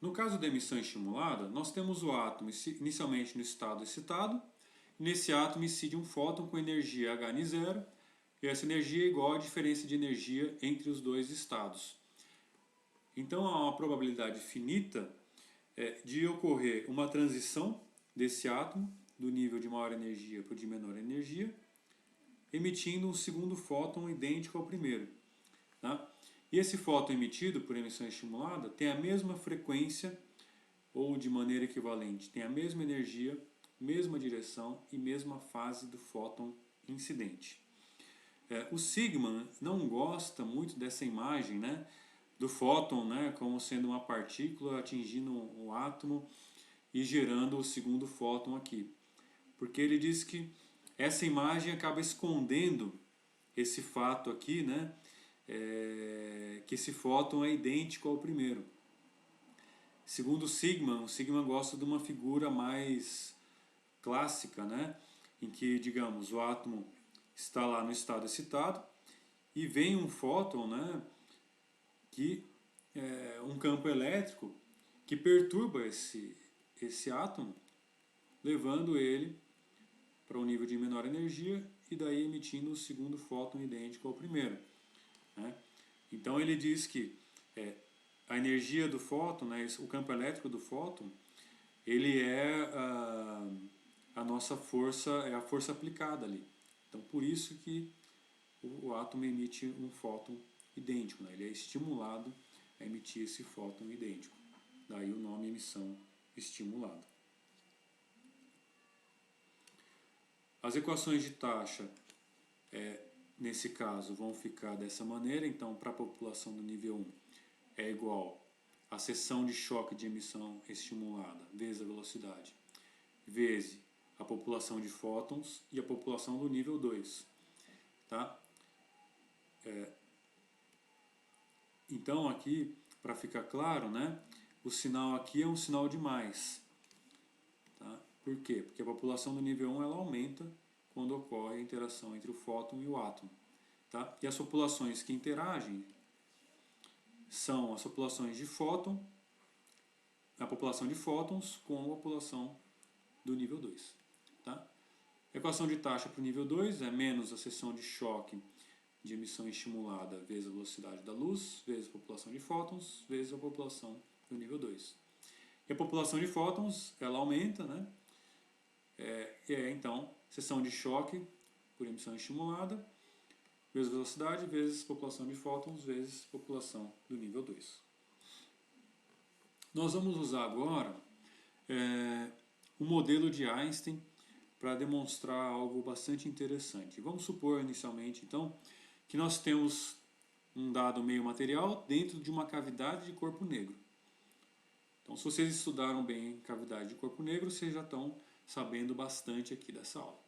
No caso da emissão estimulada, nós temos o átomo inicialmente no estado excitado. Nesse átomo incide um fóton com energia Hn0, e essa energia é igual à diferença de energia entre os dois estados. Então há uma probabilidade finita de ocorrer uma transição desse átomo, do nível de maior energia para o de menor energia, emitindo um segundo fóton idêntico ao primeiro. Tá? E esse fóton emitido por emissão estimulada tem a mesma frequência, ou de maneira equivalente, tem a mesma energia, mesma direção e mesma fase do fóton incidente. O Sigman não gosta muito dessa imagem, né, do fóton, né, como sendo uma partícula atingindo o átomo e gerando o segundo fóton aqui. Porque ele diz que essa imagem acaba escondendo esse fato aqui, né, que esse fóton é idêntico ao primeiro. Segundo o Sigman gosta de uma figura mais clássica, né, em que, digamos, o átomo está lá no estado excitado e vem um fóton, né, que um campo elétrico que perturba esse átomo, levando ele para um nível de menor energia e daí emitindo o segundo fóton idêntico ao primeiro. Né? Então ele diz que a energia do fóton, né, o campo elétrico do fóton, ele é a nossa força, é a força aplicada ali. Então por isso que o átomo emite um fóton idêntico, né? Ele é estimulado a emitir esse fóton idêntico. Daí o nome emissão estimulada. As equações de taxa, nesse caso, vão ficar dessa maneira. Então, para a população do nível 1, é igual a seção de choque de emissão estimulada vezes a velocidade, vezes a população de fótons e a população do nível 2. Tá? Então, aqui, para ficar claro, né, o sinal aqui é um sinal de mais. Tá? Por quê? Porque a população do nível 1 ela aumenta quando ocorre a interação entre o fóton e o átomo. Tá? E as populações que interagem são as populações de fóton, a população de fótons com a população do nível 2. Tá? A equação de taxa para o nível 2 é menos a seção de choque de emissão estimulada vezes a velocidade da luz, vezes a população de fótons, vezes a população do nível 2. E a população de fótons, ela aumenta, né? Então, seção de choque por emissão estimulada, vezes a velocidade, vezes a população de fótons, vezes a população do nível 2. Nós vamos usar agora o modelo de Einstein para demonstrar algo bastante interessante. Vamos supor inicialmente, então, que nós temos um dado meio material dentro de uma cavidade de corpo negro. Então, se vocês estudaram bem cavidade de corpo negro, vocês já estão sabendo bastante aqui dessa aula.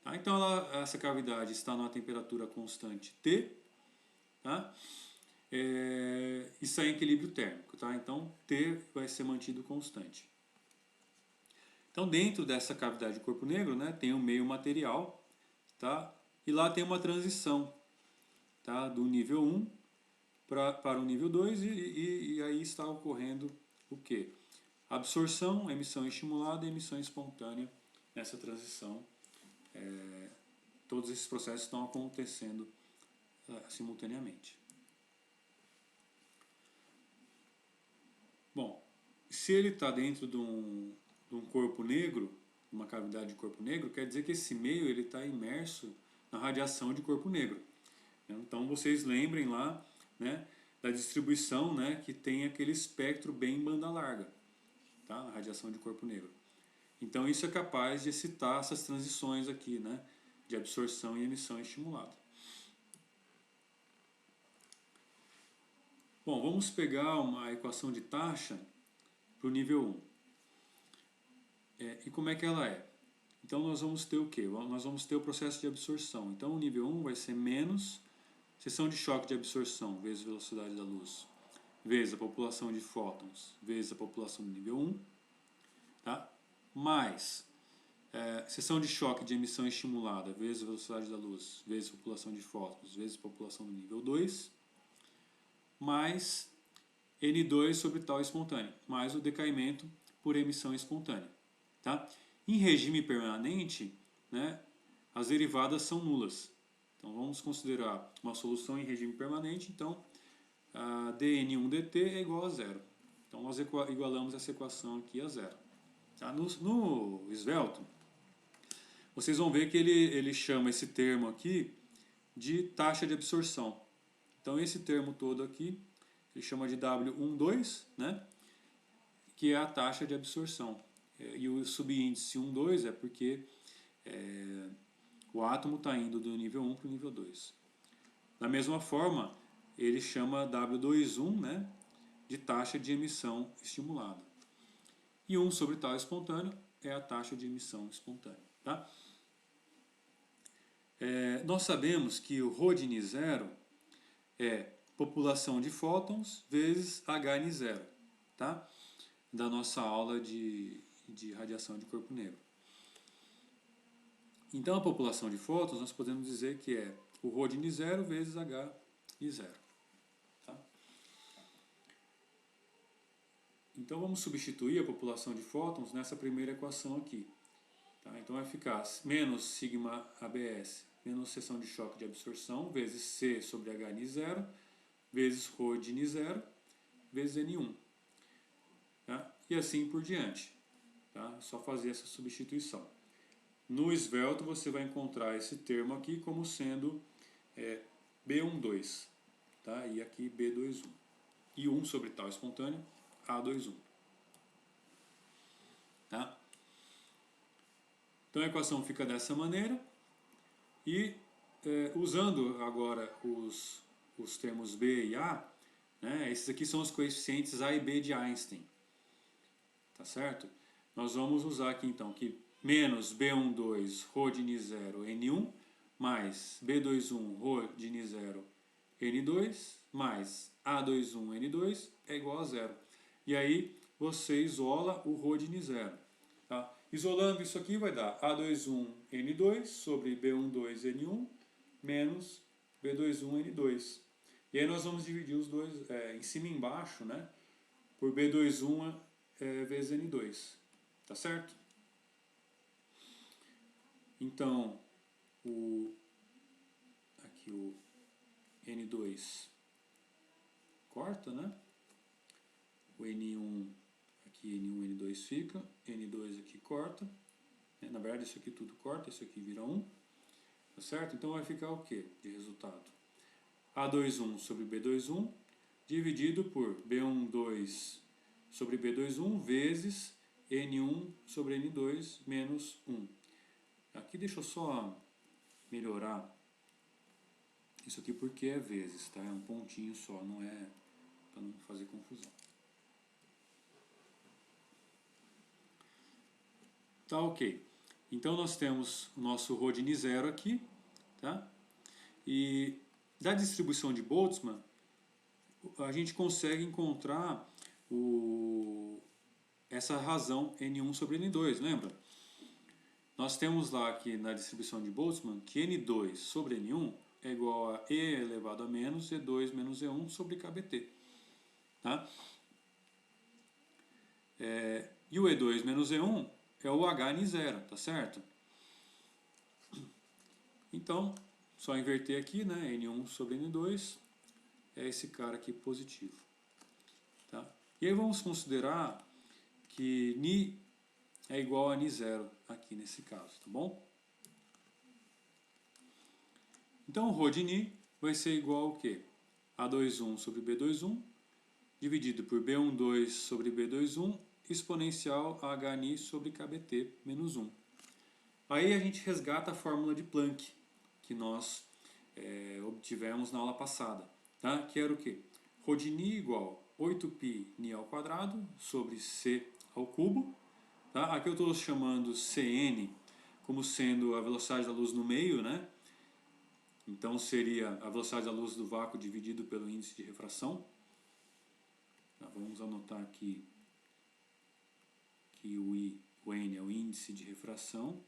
Tá? Então, essa cavidade está numa temperatura constante T, tá? E está em equilíbrio térmico. Tá? Então, T vai ser mantido constante. Então, dentro dessa cavidade de corpo negro, né, tem um meio material, tá? E lá tem uma transição, tá? Do nível 1 para o nível 2 e aí está ocorrendo o quê? Absorção, emissão estimulada e emissão espontânea nessa transição. Todos esses processos estão acontecendo simultaneamente. Bom, se ele está dentro de um corpo negro, uma cavidade de corpo negro, quer dizer que esse meio está imerso na radiação de corpo negro. Então vocês lembrem lá, né, da distribuição, né, que tem aquele espectro bem em banda larga, tá, na radiação de corpo negro. Então isso é capaz de excitar essas transições aqui, né, de absorção e emissão estimulada. Bom, vamos pegar uma equação de taxa para o nível 1. E como é que ela é? Então nós vamos ter o quê? Nós vamos ter o processo de absorção. Então o nível 1 vai ser menos seção de choque de absorção vezes a velocidade da luz, vezes a população de fótons, vezes a população do nível 1, tá? Mais seção de choque de emissão estimulada vezes a velocidade da luz, vezes a população de fótons, vezes a população do nível 2, mais N2 sobre tal espontâneo, mais o decaimento por emissão espontânea. Tá? Em regime permanente, né, as derivadas são nulas. Então vamos considerar uma solução em regime permanente, então a dN1dt é igual a zero. Então nós igualamos essa equação aqui a zero. Tá? No esvelto, vocês vão ver que ele chama esse termo aqui de taxa de absorção. Então esse termo todo aqui, ele chama de W12, né? Que é a taxa de absorção. E o subíndice 1,2 é porque o átomo está indo do nível 1 para o nível 2. Da mesma forma, ele chama W21, né, de taxa de emissão estimulada. E 1 sobre tal espontâneo é a taxa de emissão espontânea. Tá? Nós sabemos que o ρn0 é população de fótons vezes Hn0, tá? Da nossa aula de radiação de corpo negro. Então a população de fótons nós podemos dizer que é o ρn0 vezes Hi0. Tá? Então vamos substituir a população de fótons nessa primeira equação aqui. Tá? Então vai ficar menos sigma ABS menos seção de choque de absorção vezes C sobre Hn0 vezes ρn0 vezes N1. Tá? E assim por diante. Tá? É só fazer essa substituição. No esvelto você vai encontrar esse termo aqui como sendo B12, tá? E aqui B21. E 1 sobre tal espontâneo, A21. Tá? Então a equação fica dessa maneira. E usando agora os termos B e A, né, esses aqui são os coeficientes A e B de Einstein. Tá certo? Nós vamos usar aqui então que menos B12 ρn0 N1 mais B21 ρn0 N2 mais A21 N2 é igual a zero. E aí você isola o ρn0. Tá? Isolando isso aqui vai dar A21 N2 sobre B12 N1 menos B21 N2. E aí nós vamos dividir os dois em cima e embaixo, né, por B21 vezes N2. Tá certo? Então, aqui o N2 corta, né? O N1, aqui N1, N2 fica, N2 aqui corta. Na verdade, isso aqui tudo corta, isso aqui vira 1. Tá certo? Então vai ficar o que de resultado? A21 sobre B21 dividido por B12 sobre B21 vezes N1 sobre N2 menos 1. Aqui deixa eu só melhorar isso aqui porque é vezes, tá? É um pontinho só, não é para não fazer confusão. Tá ok. Então nós temos o nosso ρn0 aqui, tá? E da distribuição de Boltzmann, a gente consegue encontrar essa razão N1 sobre N2, lembra? Nós temos lá aqui na distribuição de Boltzmann que N2 sobre N1 é igual a E elevado a menos E2 menos E1 sobre KBT. Tá? E o E2 menos E1 é o Hn0, tá certo? Então, só inverter aqui, né? N1 sobre N2 é esse cara aqui positivo. Tá? E aí vamos considerar que Ni é igual a Ni0 aqui nesse caso, tá bom? Então o ρ de Ni vai ser igual ao quê? A21 sobre B21 dividido por B12 sobre B21 exponencial a Hni sobre KBT menos 1. Aí a gente resgata a fórmula de Planck que nós obtivemos na aula passada, tá? Que era o quê? Rho de Ni igual 8π Ni ao quadrado sobre C ao cubo. Tá? Aqui eu estou chamando Cn como sendo a velocidade da luz no meio, né? Então seria a velocidade da luz do vácuo dividido pelo índice de refração. Tá, vamos anotar aqui que o N é o índice de refração.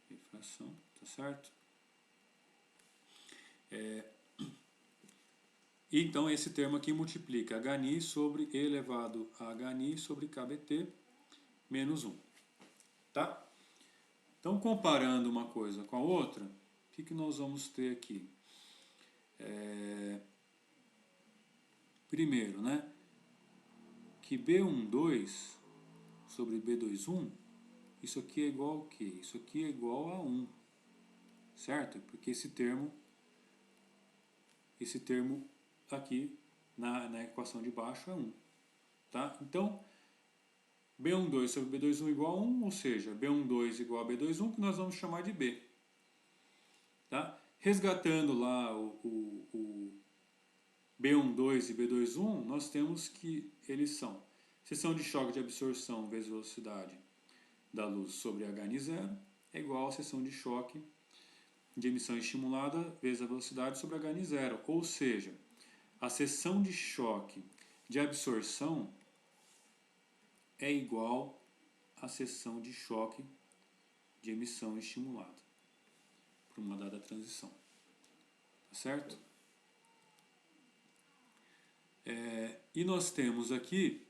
Refração, tá certo? Então esse termo aqui multiplica Hni sobre E elevado a Hni sobre KBT menos 1. Tá? Então, comparando uma coisa com a outra, o que nós vamos ter aqui? Primeiro, né, que B12 sobre B21, isso aqui é igual ao quê? Isso aqui é igual a 1, certo? Porque esse termo aqui na equação de baixo é 1. Tá? Então, B12 sobre B21 igual a 1, ou seja, B12 igual a B21, que nós vamos chamar de B. Tá? Resgatando lá o B12 e B21, nós temos que eles são seção de choque de absorção vezes velocidade da luz sobre Hν0 é igual a seção de choque de emissão estimulada vezes a velocidade sobre Hν0. Ou seja, a seção de choque de absorção é igual à seção de choque de emissão estimulada por uma dada transição. Tá certo? E nós temos aqui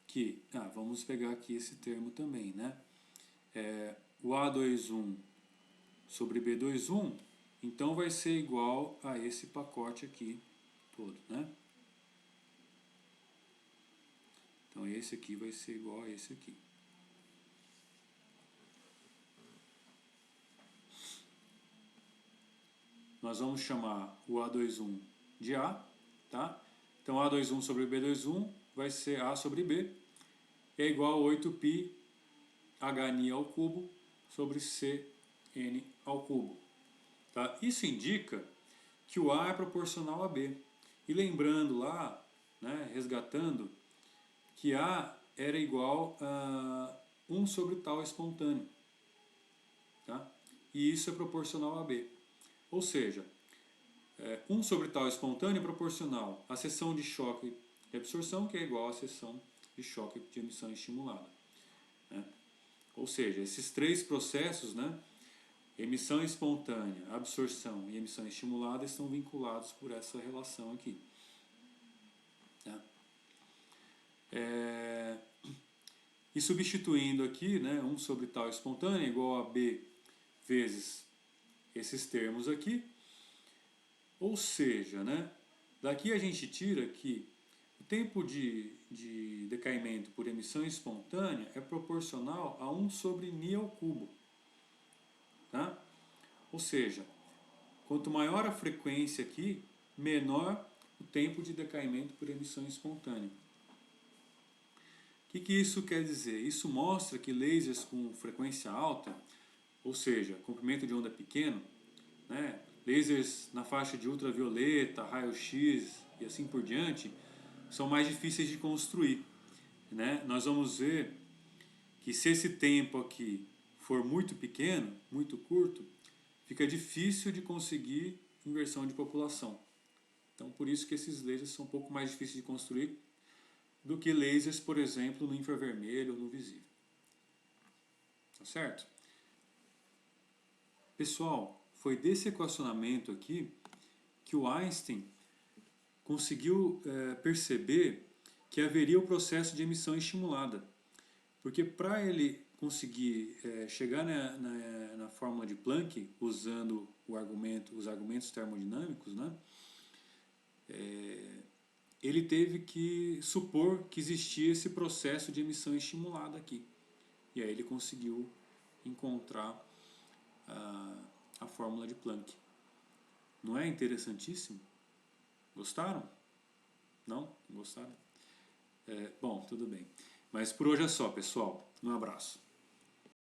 que, vamos pegar aqui esse termo também, né? O A21 sobre B21, então vai ser igual a esse pacote aqui todo, né? Então esse aqui vai ser igual a esse aqui. Nós vamos chamar o A21 de A, tá? Então A21 sobre B21 vai ser A sobre B, é igual a 8π Hν ao cubo sobre Cn ao cubo. Tá? Isso indica que o A é proporcional a B. E lembrando lá, né, resgatando, que A era igual a 1 sobre tal espontâneo. Tá? E isso é proporcional a B. Ou seja, 1 sobre tal espontâneo é proporcional à seção de choque de absorção, que é igual à seção de choque de emissão estimulada. Né? Ou seja, esses três processos, né, emissão espontânea, absorção e emissão estimulada, estão vinculados por essa relação aqui. Tá? E substituindo aqui, né, 1 sobre tal espontânea é igual a B vezes esses termos aqui. Ou seja, né, daqui a gente tira que o tempo de decaimento por emissão espontânea é proporcional a 1 sobre Ni ao cubo. Tá? Ou seja, quanto maior a frequência aqui, menor o tempo de decaimento por emissão espontânea. O que isso quer dizer? Isso mostra que lasers com frequência alta, ou seja, comprimento de onda pequeno, né, lasers na faixa de ultravioleta, raio-x e assim por diante, são mais difíceis de construir. Né? Nós vamos ver que se esse tempo aqui for muito pequeno, muito curto, fica difícil de conseguir inversão de população. Então, por isso que esses lasers são um pouco mais difíceis de construir do que lasers, por exemplo, no infravermelho ou no visível. Tá certo? Pessoal, foi desse equacionamento aqui que o Einstein conseguiu perceber que haveria o processo de emissão estimulada. Porque para ele conseguir chegar na fórmula de Planck, usando os argumentos termodinâmicos, né, ele teve que supor que existia esse processo de emissão estimulada aqui. E aí ele conseguiu encontrar a fórmula de Planck. Não é interessantíssimo? Gostaram? Não? Gostaram? Bom, tudo bem. Mas por hoje é só, pessoal. Um abraço.